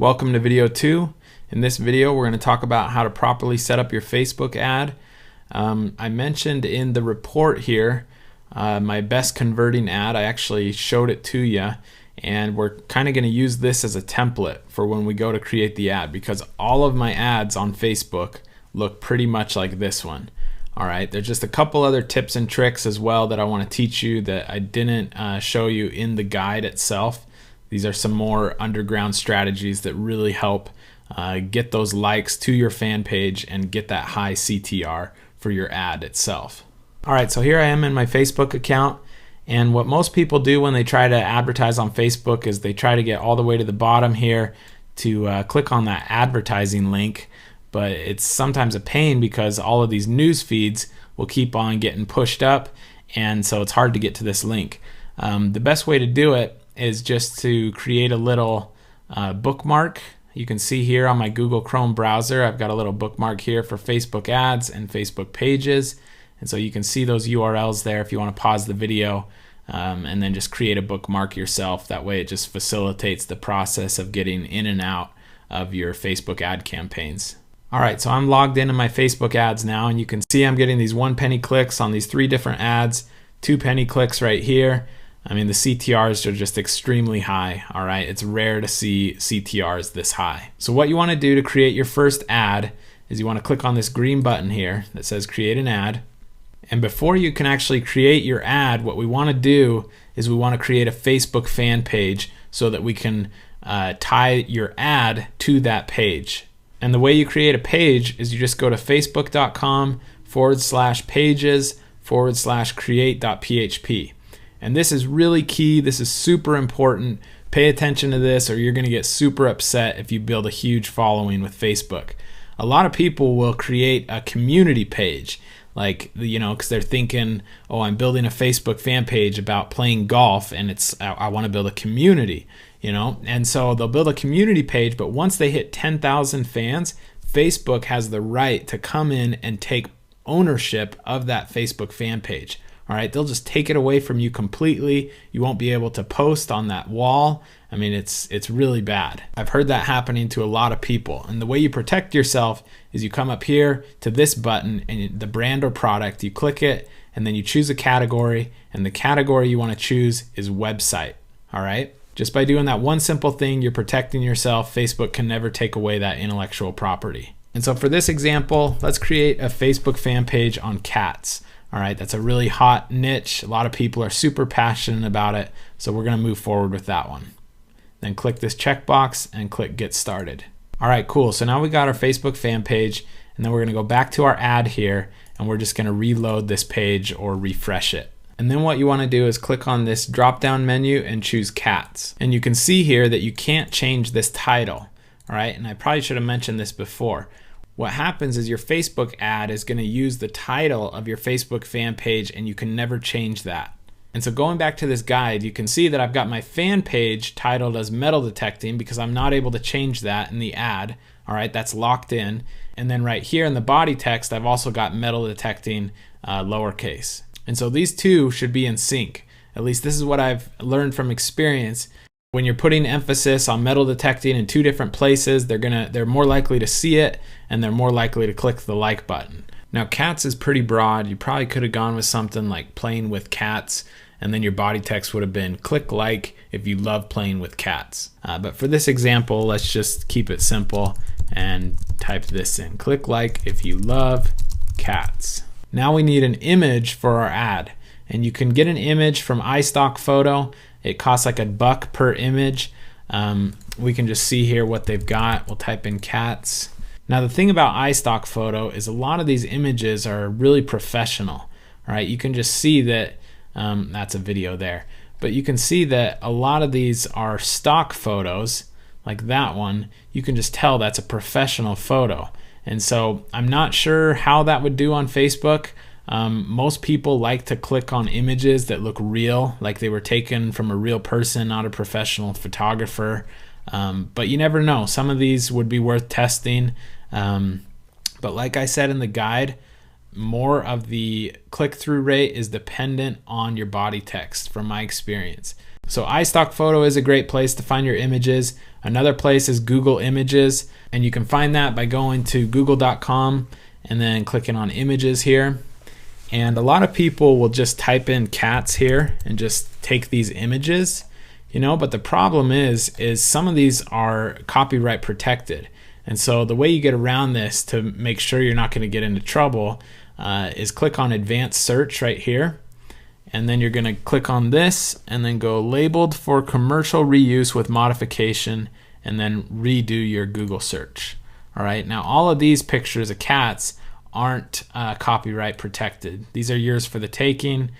Welcome to video 2. In this video we're going to talk about how to properly set up your Facebook ad. I mentioned in the report here my best converting ad. I actually showed it to you, and we're kind of going to use this as a template for when we go to create the ad, because all of my ads on Facebook look pretty much like this one. Alright, there's just a couple other tips and tricks as well that I want to teach you that I didn't show you in the guide itself. These are some more underground strategies that really help get those likes to your fan page and get that high CTR for your ad itself. Alright, so here I am in my Facebook account, and what most people do when they try to advertise on Facebook is they try to get all the way to the bottom here to click on that advertising link. But it's sometimes a pain because all of these news feeds will keep on getting pushed up, and so it's hard to get to this link. The best way to do it is just to create a little bookmark. You can see here on my Google Chrome browser, I've got a little bookmark here for Facebook ads and Facebook pages, and so you can see those URLs there if you want to pause the video and then just create a bookmark yourself. That way it just facilitates the process of getting in and out of your Facebook ad campaigns. Alright, so I'm logged into my Facebook ads now, and you can see I'm getting these 1 penny clicks on these 3 different ads, 2 penny clicks right here. I mean, the CTRs are just extremely high. Alright, it's rare to see CTRs this high. So what you want to do to create your first ad is you want to click on this green button here that says create an ad. And before you can actually create your ad, what we want to do is we want to create a Facebook fan page so that we can tie your ad to that page. And the way you create a page is you just go to facebook.com/pages/create.php. And this is really key. This is super important. Pay attention to this, or you're going to get super upset if you build a huge following with Facebook. A lot of people will create a community page, like, because they're thinking, oh, I'm building a Facebook fan page about playing golf, and I want to build a community. And so they'll build a community page, but once they hit 10,000 fans, Facebook has the right to come in and take ownership of that Facebook fan page. All right, they'll just take it away from you completely. You won't be able to post on that wall. I mean, it's really bad. I've heard that happening to a lot of people. And the way you protect yourself is you come up here to this button and the brand or product, you click it, and then you choose a category, and the category you want to choose is website. All right? Just by doing that one simple thing, you're protecting yourself. Facebook can never take away that intellectual property. And so for this example, let's create a Facebook fan page on cats. All right, that's a really hot niche. A lot of people are super passionate about it, so we're going to move forward with that one. Then click this checkbox and click Get Started. All right, cool. So now we got our Facebook fan page, and then we're going to go back to our ad here, and we're just going to reload this page or refresh it. And then what you want to do is click on this drop-down menu and choose cats. And you can see here that you can't change this title. All right, and I probably should have mentioned this before. What happens is your Facebook ad is going to use the title of your Facebook fan page, and you can never change that. And so going back to this guide, you can see that I've got my fan page titled as metal detecting because I'm not able to change that in the ad. All right, that's locked in. And then right here in the body text, I've also got metal detecting lowercase. And so these two should be in sync. At least this is what I've learned from experience. When you're putting emphasis on metal detecting in 2 different places, they're more likely to see it, and they're more likely to click the like button. Now, cats is pretty broad. You probably could have gone with something like playing with cats, and then your body text would have been click like if you love playing with cats. But for this example, let's just keep it simple and type this in. Click like if you love cats. Now we need an image for our ad, and you can get an image from iStock Photo. It costs like $1 per image. We can just see here what they've got. We'll type in cats. Now the thing about iStock Photo is a lot of these images are really professional. All right, you can just see that that's a video there, but you can see that a lot of these are stock photos, like that one. You can just tell that's a professional photo. And so I'm not sure how that would do on Facebook. Most people like to click on images that look real, like they were taken from a real person, not a professional photographer. But you never know. Some of these would be worth testing. But like I said in the guide, more of the click-through rate is dependent on your body text from my experience. So iStock Photo is a great place to find your images. Another place is Google Images, and you can find that by going to google.com and then clicking on images here. And a lot of people will just type in cats here and just take these images, but the problem is some of these are copyright protected. And so the way you get around this to make sure you're not going to get into trouble is click on advanced search right here. And then you're going to click on this and then go labeled for commercial reuse with modification and then redo your Google search. All right, now all of these pictures of cats aren't copyright protected. These are yours for the taking.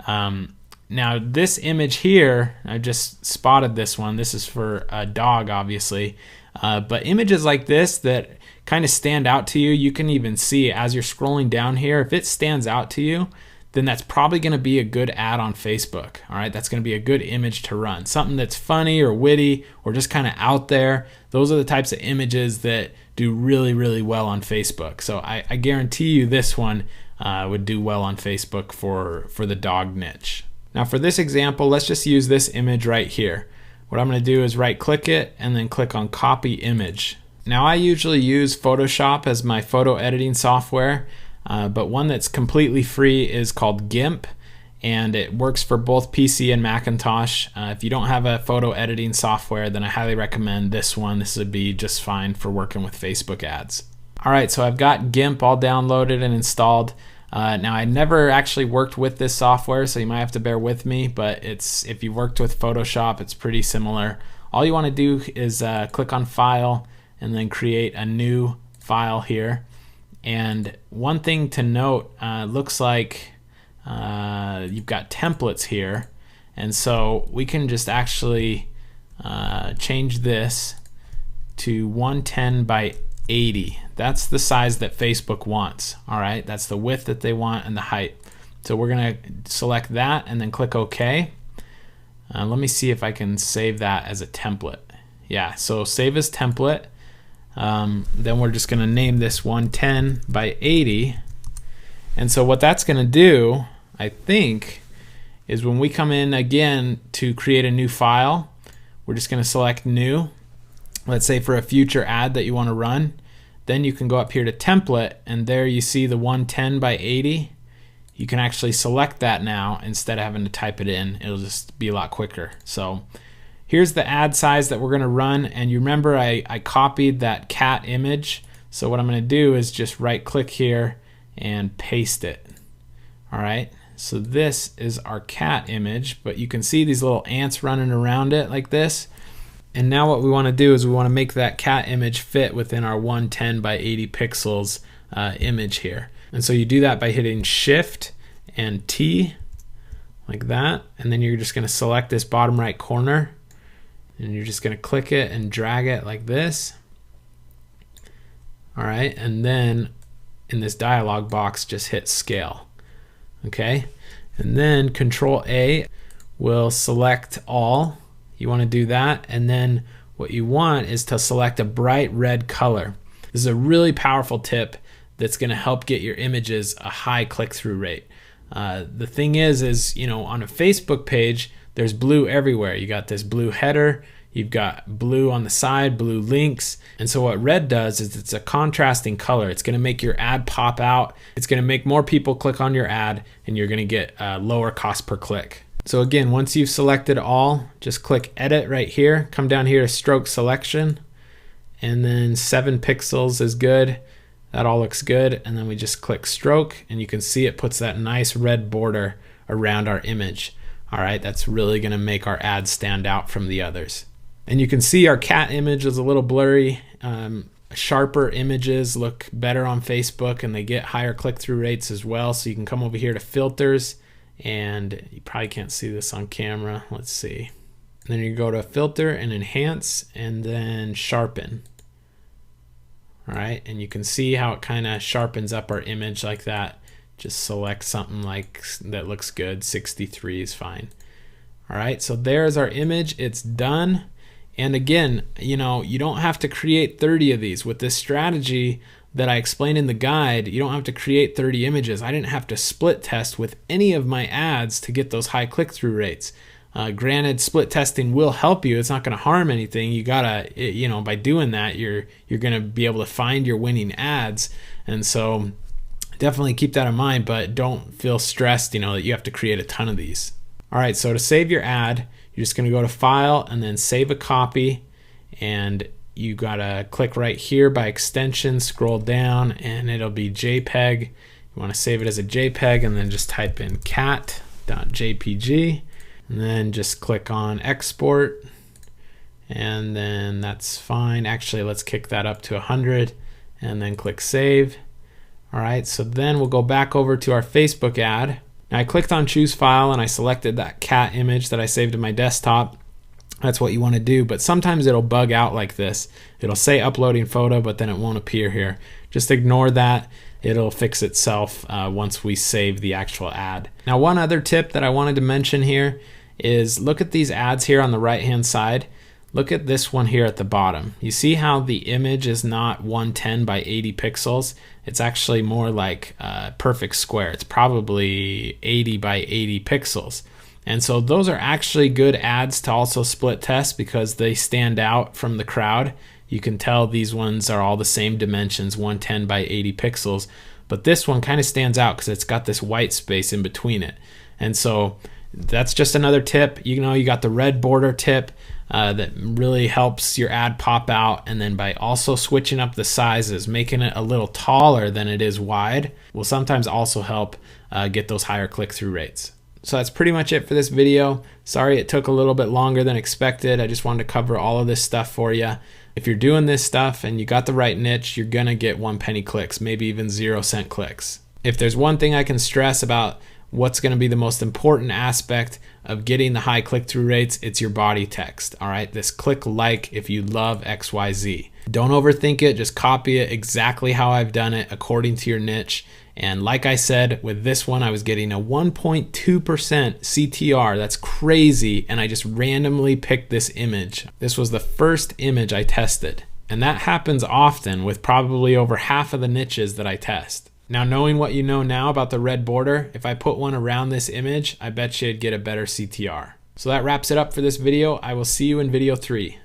Now this image here, I just spotted this one. This is for a dog, obviously. But images like this that kind of stand out to you, you can even see as you're scrolling down here, if it stands out to you, then that's probably going to be a good ad on Facebook. All right, that's going to be a good image to run. Something that's funny or witty or just kind of out there. Those are the types of images that do really, really well on Facebook. So I guarantee you this one would do well on Facebook for the dog niche. Now for this example, let's just use this image right here. What I'm going to do is right click it and then click on copy image. Now I usually use Photoshop as my photo editing software. But one that's completely free is called GIMP, and it works for both PC and Macintosh. If you don't have a photo editing software, then I highly recommend this one. This would be just fine for working with Facebook ads. All right, so I've got GIMP all downloaded and installed. Now I never actually worked with this software, so you might have to bear with me, but if you've worked with Photoshop, it's pretty similar. All you want to do is click on File and then create a new file here. And one thing to note, looks like you've got templates here, and so we can just actually change this to 110 by 80. That's the size that Facebook wants. All right, that's the width that they want and the height. So we're gonna select that and then click OK. Let me see if I can save that as a template. Yeah, so save as template. Then we're just going to name this 110 by 80. And so what that's going to do, I think, is when we come in again to create a new file, we're just going to select new. Let's say for a future ad that you want to run. Then you can go up here to template, and there you see the 110 by 80. You can actually select that now instead of having to type it in. It'll just be a lot quicker. So here's the ad size that we're going to run, and you remember I copied that cat image. So what I'm going to do is just right click here and paste it. All right, so this is our cat image, but you can see these little ants running around it like this. And now what we want to do is we want to make that cat image fit within our 110 by 80 pixels image here. And so you do that by hitting Shift and T like that, and then you're just going to select this bottom right corner. And you're just going to click it and drag it like this. All right, and then in this dialog box, just hit scale. Okay, and then Control A will select all. You want to do that, and then what you want is to select a bright red color. This is a really powerful tip that's going to help get your images a high click-through rate. The thing is on a Facebook page, there's blue everywhere. You got this blue header, you've got blue on the side, blue links. And so what red does is it's a contrasting color. It's going to make your ad pop out. It's going to make more people click on your ad, and you're going to get a lower cost per click. So again, once you've selected all, just click edit right here. Come down here to stroke selection, and then 7 pixels is good. That all looks good. And then we just click stroke, and you can see it puts that nice red border around our image. All right, that's really going to make our ad stand out from the others. And you can see our cat image is a little blurry. Sharper images look better on Facebook, and they get higher click-through rates as well. So you can come over here to filters, and you probably can't see this on camera. Let's see. And then you go to filter and enhance, and then sharpen. All right, and you can see how it kind of sharpens up our image like that. Just select something like that looks good. 63 is fine. All right, so there's our image. It's done. And again, you don't have to create 30 of these. With this strategy that I explained in the guide, you don't have to create 30 images. I didn't have to split test with any of my ads to get those high click-through rates. Granted, split testing will help you. It's not going to harm anything. You gotta, by doing that, you're going to be able to find your winning ads. And so definitely keep that in mind, but don't feel stressed, that you have to create a ton of these. All right, so to save your ad, you're just going to go to File and then Save a Copy, and you gotta click right here by extension, scroll down, and it'll be JPEG. You want to save it as a JPEG, and then just type in cat.jpg, and then just click on Export, and then that's fine. Actually, let's kick that up to 100, and then click Save. All right, so then we'll go back over to our Facebook ad. Now I clicked on Choose File, and I selected that cat image that I saved to my desktop. That's what you want to do, but sometimes it'll bug out like this. It'll say uploading photo, but then it won't appear here. Just ignore that. It'll fix itself once we save the actual ad. Now, one other tip that I wanted to mention here is look at these ads here on the right hand side. Look at this one here at the bottom. You see how the image is not 110 by 80 pixels? It's actually more like a perfect square. It's probably 80 by 80 pixels. And so those are actually good ads to also split test because they stand out from the crowd. You can tell these ones are all the same dimensions, 110 by 80 pixels. But this one kind of stands out because it's got this white space in between it. And so that's just another tip. You got the red border tip that really helps your ad pop out. And then by also switching up the sizes, making it a little taller than it is wide, will sometimes also help get those higher click-through rates. So that's pretty much it for this video. Sorry it took a little bit longer than expected. I just wanted to cover all of this stuff for you. If you're doing this stuff and you got the right niche, you're gonna get 1 penny clicks, maybe even 0-cent clicks. If there's one thing I can stress about what's gonna be the most important aspect of getting the high click-through rates, it's your body text, all right? This click like if you love XYZ. Don't overthink it, just copy it exactly how I've done it according to your niche. And like I said, with this one, I was getting a 1.2% CTR. That's crazy. And I just randomly picked this image. This was the first image I tested. And that happens often with probably over half of the niches that I test. Now, knowing what you know now about the red border, if I put one around this image, I bet you it'd get a better CTR. So that wraps it up for this video. I will see you in video 3.